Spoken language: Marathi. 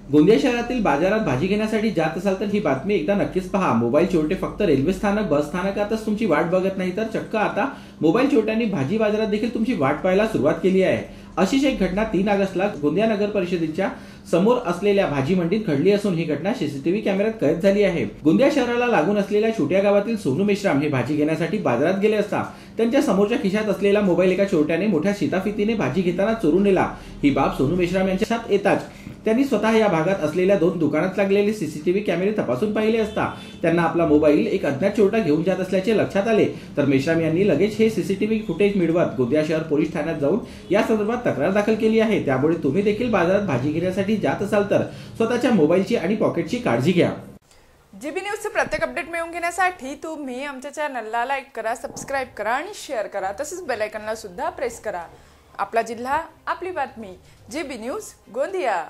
गोंदिया शहरातील बाजारात भाजी घेण्यासाठी जात असाल तर ही बातमी एकदा नक्कीच पहा। मोबाईल चोरटे फक्त रेल्वे स्थानक बस स्थानकातच तुमची वाट बघत नाही तर चक्क आता मोबाईल चोरट्यांनी भाजी बाजारात देखील तुमची वाट पाहायला सुरुवात केली आहे। अशीच एक घटना 3 ऑगस्टला गोंदिया नगर परिषदेच्या समोर असलेल्या भाजी मंडीत घडली असून ही घटना सीसीटीव्ही कॅमेऱ्यात कैद झाली आहे। गोंदिया शहराला लागून असलेल्या छोट्या गावातील सोनू मेश्राम हे भाजी घेण्यासाठी बाजारात गेले असता त्यांच्या समोरच्या खिशात असलेला मोबाईल एका चोरट्याने मोठ्या शिताफितीने भाजी घेताना चोरून नेला। ही बाब सोनू मेश्राम यांच्या लक्षात येताच त्यांनी स्वतः या भागात असलेल्या 2 दुकानात लागलेले सीसीटीव्ही कॅमेरे तपासून पाहिले असता त्यांना आपला मोबाईल एक अज्ञात चोरटा घेऊन जात असल्याचे लक्षात आले। तर मेश्राम यांनी लगेच हे सीसीटीव्ही फुटेज मिळवत गोंदिया शहर पोलीस ठाण्यात जाऊन या संदर्भात तक्रार दाखल केली आहे। त्यामुळे तुम्ही देखील बाजारात भाजी घेण्यासाठी जात असाल तर स्वतःच्या मोबाईलची आणि पॉकेटची काळजी घ्या। जीबी न्यूजचे प्रत्येक अपडेट मिळवून घेण्यासाठी तुम्ही आमच्या चॅनलला लाईक करा, सबस्क्राइब करा आणि शेअर करा। तसेच बेल आयकॉनला सुद्धा प्रेस करा। आपला जिल्हा, आपली बातमी, जीबी न्यूज गोंदिया।